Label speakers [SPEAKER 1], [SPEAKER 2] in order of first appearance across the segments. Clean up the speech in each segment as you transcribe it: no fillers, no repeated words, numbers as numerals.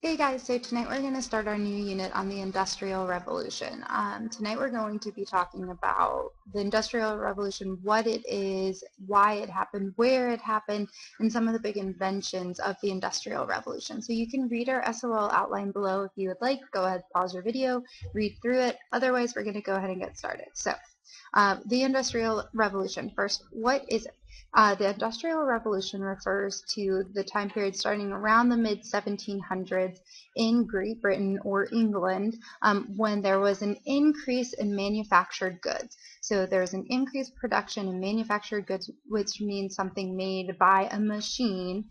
[SPEAKER 1] Hey guys, so tonight we're going to start our new unit on the Industrial Revolution. Tonight we're going to be talking about the Industrial Revolution, what it is, why it happened, where it happened, and some of the big inventions of the Industrial Revolution. So you can read our SOL outline below if you would like. Go ahead, pause your video, read through it. Otherwise, we're going to go ahead and get started. So the Industrial Revolution. First, what is it? The Industrial Revolution refers to the time period starting around the mid-1700s in Great Britain or England when there was an increase in manufactured goods. So there's an increased production in manufactured goods, which means something made by a machine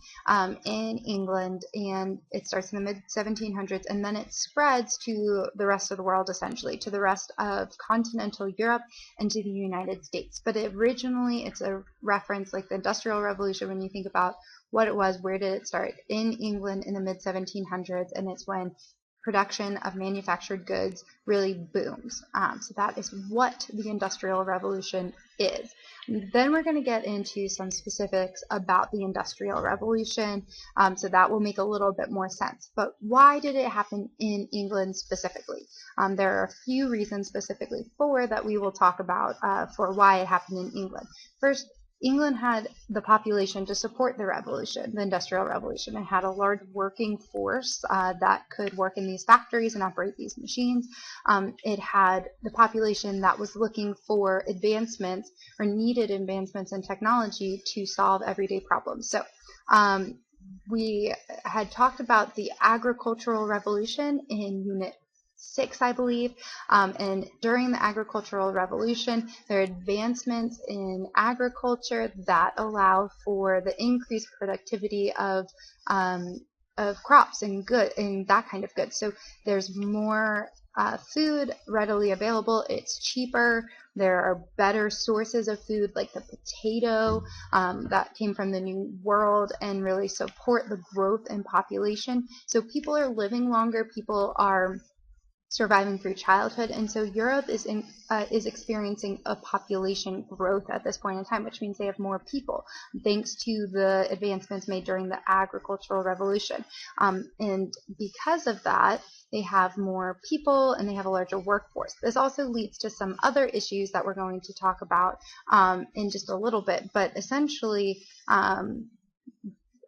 [SPEAKER 1] in England, and it starts in the mid-1700s, and then it spreads to the rest of the world, essentially, to the rest of continental Europe and to the United States. But originally, it's a reference like the Industrial Revolution when you think about what it was, where did it start? In England in the mid-1700s, and it's when production of manufactured goods really booms. So that is what the Industrial Revolution is. Then we're going to get into some specifics about the Industrial Revolution, so that will make a little bit more sense. But why did it happen in England specifically? There are a few reasons specifically for that we will talk about for why it happened in England. First, England had the population to support the revolution, the Industrial Revolution. It had a large working force that could work in these factories and operate these machines. It had the population that was looking for advancements or needed advancements in technology to solve everyday problems. So we had talked about the agricultural revolution in Unit 6, I believe, and during the agricultural revolution, there are advancements in agriculture that allow for the increased productivity of crops and that kind of goods. So there's more food readily available. It's cheaper. There are better sources of food like the potato that came from the New World and really support the growth in population. So people are living longer. People are surviving through childhood, and so Europe is experiencing a population growth at this point in time, which means they have more people thanks to the advancements made during the agricultural revolution, and because of that they have more people and they have a larger workforce. This also leads to some other issues that we're going to talk about in just a little bit, but essentially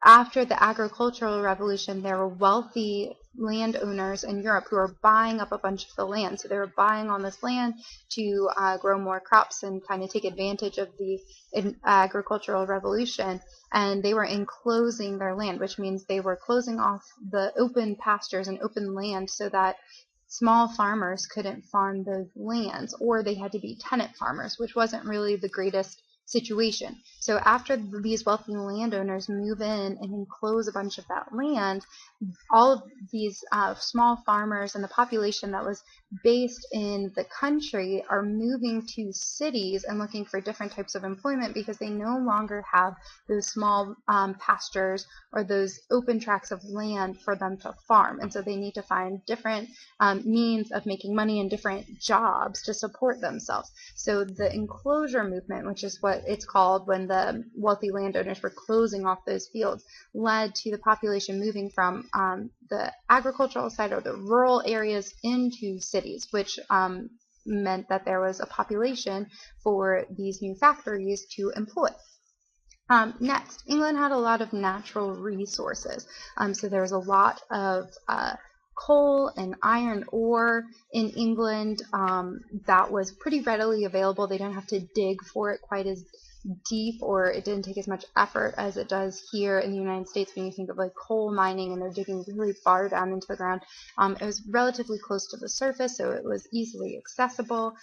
[SPEAKER 1] after the agricultural revolution, there were wealthy landowners in Europe who were buying up a bunch of the land. So they were buying on this land to grow more crops and kind of take advantage of the agricultural revolution. And they were enclosing their land, which means they were closing off the open pastures and open land so that small farmers couldn't farm those lands, or they had to be tenant farmers, which wasn't really the greatest situation. So after these wealthy landowners move in and enclose a bunch of that land, all of these small farmers and the population that was based in the country are moving to cities and looking for different types of employment because they no longer have those small pastures or those open tracts of land for them to farm. And so they need to find different means of making money and different jobs to support themselves. So the enclosure movement, which is what it's called when the wealthy landowners were closing off those fields, led to the population moving from the agricultural side or the rural areas into cities, which meant that there was a population for these new factories to employ. Next, England had a lot of natural resources. So there was a lot of coal and iron ore in England that was pretty readily available. They don't have to dig for it quite as deep, or it didn't take as much effort as it does here in the United States when you think of like coal mining and they're digging really far down into the ground. It was relatively close to the surface, so it was easily accessible.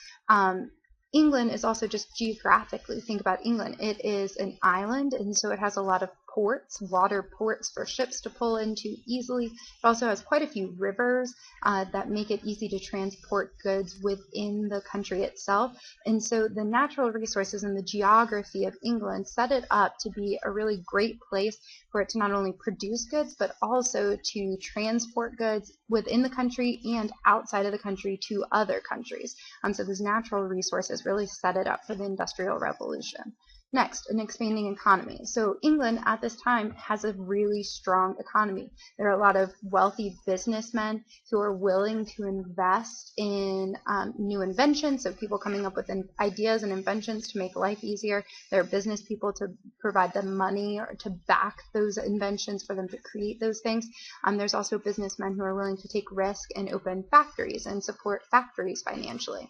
[SPEAKER 1] England is also just geographically, think about England. It is an island, and so it has a lot of ports, water ports for ships to pull into easily. It also has quite a few rivers that make it easy to transport goods within the country itself. And so the natural resources and the geography of England set it up to be a really great place for it to not only produce goods, but also to transport goods within the country and outside of the country to other countries. So those natural resources really set it up for the Industrial Revolution. Next, an expanding economy. So England at this time has a really strong economy. There are a lot of wealthy businessmen who are willing to invest in new inventions, so people coming up with ideas and inventions to make life easier. There are business people to provide them money or to back those inventions for them to create those things. There's also businessmen who are willing to take risk and open factories and support factories financially.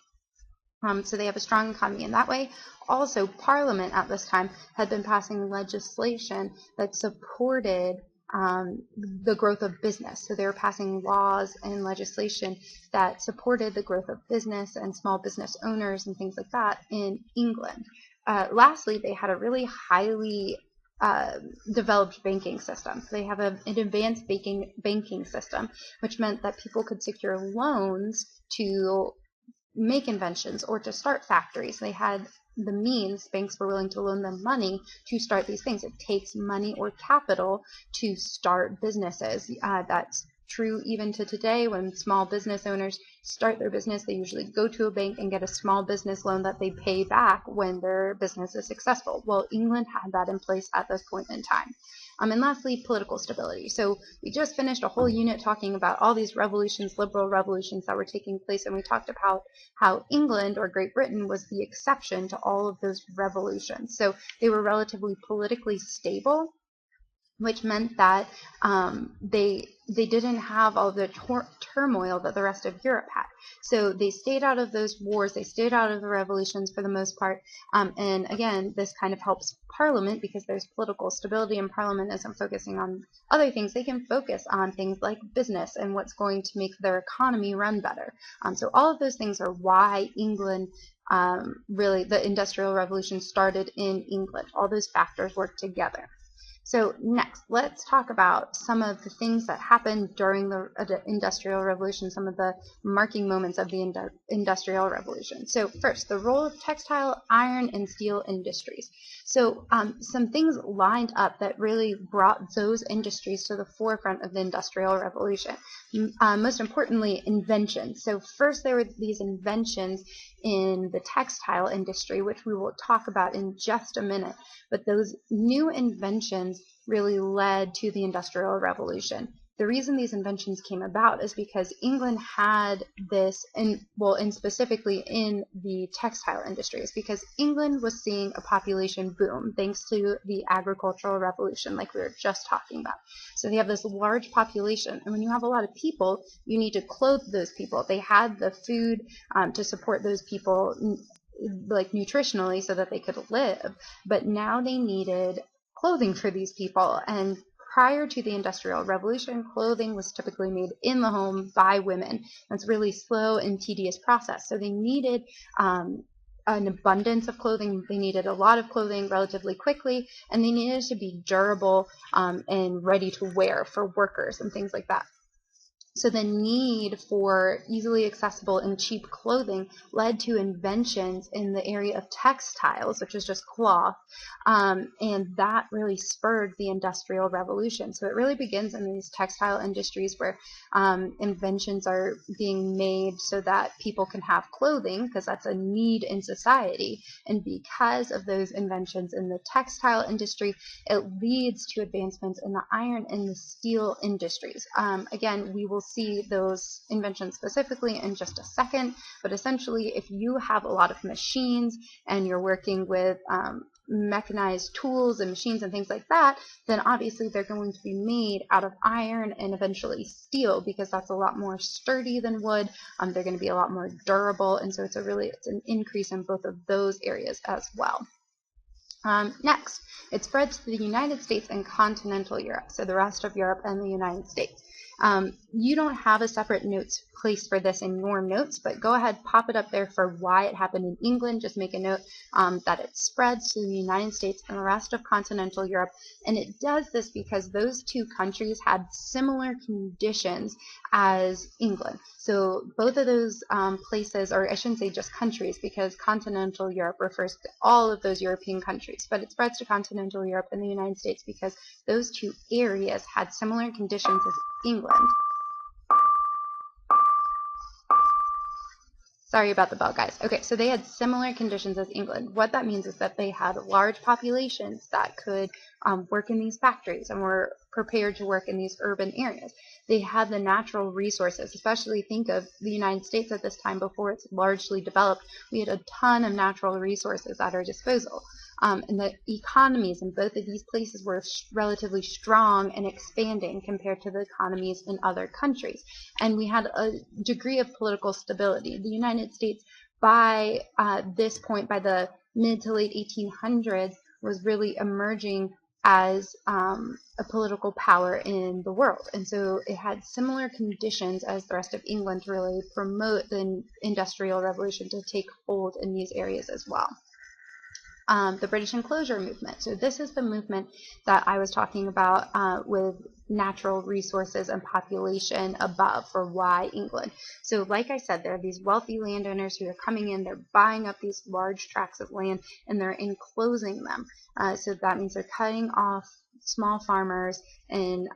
[SPEAKER 1] So they have a strong economy in that way. Also, Parliament at this time had been passing legislation that supported the growth of business. So they were passing laws and legislation that supported the growth of business and small business owners and things like that in England. Lastly, they had a really highly developed banking system. So they have an advanced banking system, which meant that people could secure loans to make inventions or to start factories. They had the means, banks were willing to loan them money to start these things. It takes money or capital to start businesses. That's true even to today. When small business owners start their business, they usually go to a bank and get a small business loan that they pay back when their business is successful. Well, England had that in place at this point in time. And lastly, political stability. So we just finished a whole unit talking about all these revolutions, liberal revolutions that were taking place, and we talked about how England or Great Britain was the exception to all of those revolutions. So they were relatively politically stable, which meant that they didn't have all the turmoil that the rest of Europe had. So they stayed out of those wars, they stayed out of the revolutions for the most part, and again, this kind of helps Parliament because there's political stability and Parliament isn't focusing on other things. They can focus on things like business and what's going to make their economy run better. So all of those things are why England, really the Industrial Revolution started in England. All those factors work together. So next, let's talk about some of the things that happened during the Industrial Revolution, some of the marking moments of the Industrial Revolution. So first, the role of textile, iron, and steel industries. So some things lined up that really brought those industries to the forefront of the Industrial Revolution. Most importantly, inventions. So first there were these inventions in the textile industry, which we will talk about in just a minute. But those new inventions really led to the Industrial Revolution. The reason these inventions came about is because England had this, and specifically in the textile industries, because England was seeing a population boom thanks to the agricultural revolution, like we were just talking about. So they have this large population, and when you have a lot of people, you need to clothe those people. They had the food to support those people, like nutritionally, so that they could live, but now they needed clothing for these people. And prior to the Industrial Revolution, clothing was typically made in the home by women. It's a really slow and tedious process. So they needed an abundance of clothing. They needed a lot of clothing relatively quickly, and they needed to be durable and ready to wear for workers and things like that. So the need for easily accessible and cheap clothing led to inventions in the area of textiles, which is just cloth, and that really spurred the Industrial Revolution. So it really begins in these textile industries where inventions are being made so that people can have clothing, because that's a need in society. And because of those inventions in the textile industry, it leads to advancements in the iron and the steel industries. Again, we will see those inventions specifically in just a second, but essentially if you have a lot of machines and you're working with mechanized tools and machines and things like that, then obviously they're going to be made out of iron and eventually steel, because that's a lot more sturdy than wood. They're going to be a lot more durable, and so it's an increase in both of those areas as well. Next, it spreads to the United States and continental Europe, so the rest of Europe and the United States. You don't have a separate notes place for this in your notes, but go ahead, pop it up there for why it happened in England. Just make a note that it spreads to the United States and the rest of continental Europe. And it does this because those two countries had similar conditions as England. So both of those places, or I shouldn't say just countries, because continental Europe refers to all of those European countries, but it spreads to continental Europe and the United States because those two areas had similar conditions as England. Sorry about the bell, guys. Okay, so they had similar conditions as England. What that means is that they had large populations that could work in these factories and were prepared to work in these urban areas. They had the natural resources, especially think of the United States at this time before it's largely developed. We had a ton of natural resources at our disposal. And the economies in both of these places were relatively strong and expanding compared to the economies in other countries. And we had a degree of political stability. The United States, by this point, by the mid to late 1800s, was really emerging as a political power in the world. And so it had similar conditions as the rest of England to really promote the Industrial Revolution to take hold in these areas as well. The British enclosure movement. So this is the movement that I was talking about with natural resources and population above for why England. So like I said, there are these wealthy landowners who are coming in, they're buying up these large tracts of land and they're enclosing them. So that means they're cutting off small farmers and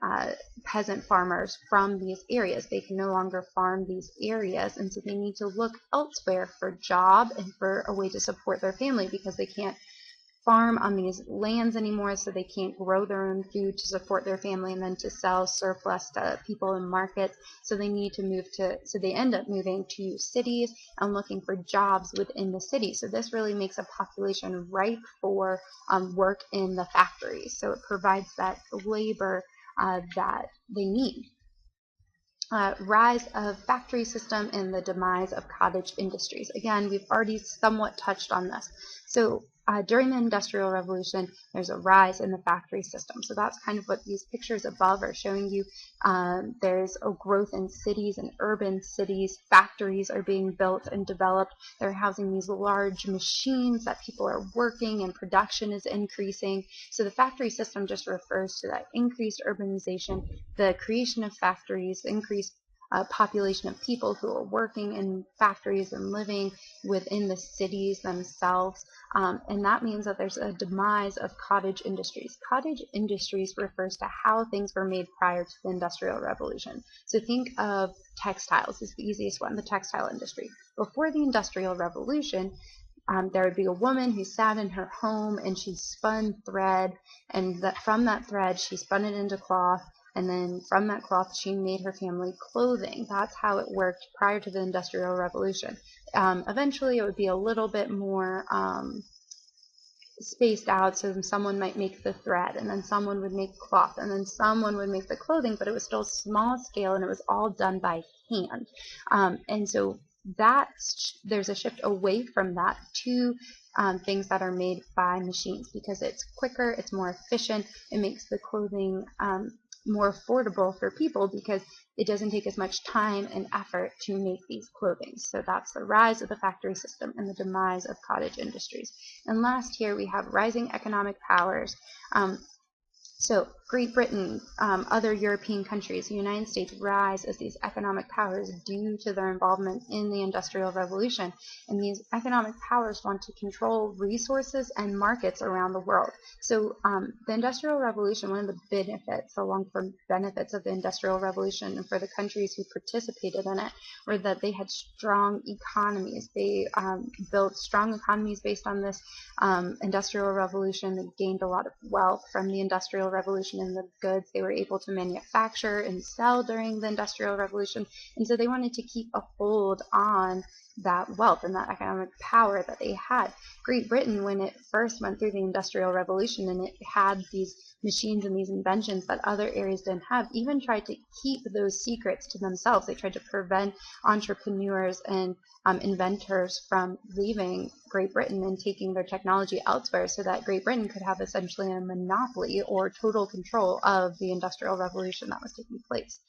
[SPEAKER 1] peasant farmers from these areas. They can no longer farm these areas, and so they need to look elsewhere for a job and for a way to support their family because they can't farm on these lands anymore, so they can't grow their own food to support their family and then to sell surplus to people in markets. So they need to move to, so they end up moving to cities and looking for jobs within the city. So this really makes a population ripe for work in the factories. So it provides that labor that they need. Rise of factory system and the demise of cottage industries. Again, we've already somewhat touched on this. So during the Industrial Revolution, there's a rise in the factory system. So that's kind of what these pictures above are showing you. There's a growth in cities and urban cities. Factories are being built and developed. They're housing these large machines that people are working and production is increasing. So the factory system just refers to that increased urbanization, the creation of factories, increased population of people who are working in factories and living within the cities themselves. And that means that there's a demise of cottage industries. Cottage industries refers to how things were made prior to the Industrial Revolution. So think of textiles is the easiest one, the textile industry. Before the Industrial Revolution, there would be a woman who sat in her home and she spun thread, and from that thread she spun it into cloth, and then from that cloth she made her family clothing. That's how it worked prior to the Industrial Revolution. Eventually it would be a little bit more spaced out, so someone might make the thread, and then someone would make cloth, and then someone would make the clothing, but it was still small scale and it was all done by hand. And so there's a shift away from that to things that are made by machines because it's quicker, it's more efficient, it makes the clothing more affordable for people because it doesn't take as much time and effort to make these clothing. So that's the rise of the factory system and the demise of cottage industries. And last here we have rising economic powers. So Great Britain, other European countries, the United States rise as these economic powers due to their involvement in the Industrial Revolution. And these economic powers want to control resources and markets around the world. So the Industrial Revolution, one of the benefits, the long-term benefits of the Industrial Revolution and for the countries who participated in it, were that they had strong economies. They built strong economies based on this Industrial Revolution. They gained a lot of wealth from the Industrial Revolution and the goods they were able to manufacture and sell during the Industrial Revolution. And so they wanted to keep a hold on that wealth and that economic power that they had. Great Britain, when it first went through the Industrial Revolution and it had these machines and these inventions that other areas didn't have, even tried to keep those secrets to themselves. They tried to prevent entrepreneurs and inventors from leaving Great Britain and taking their technology elsewhere so that Great Britain could have essentially a monopoly or total control of the Industrial Revolution that was taking place.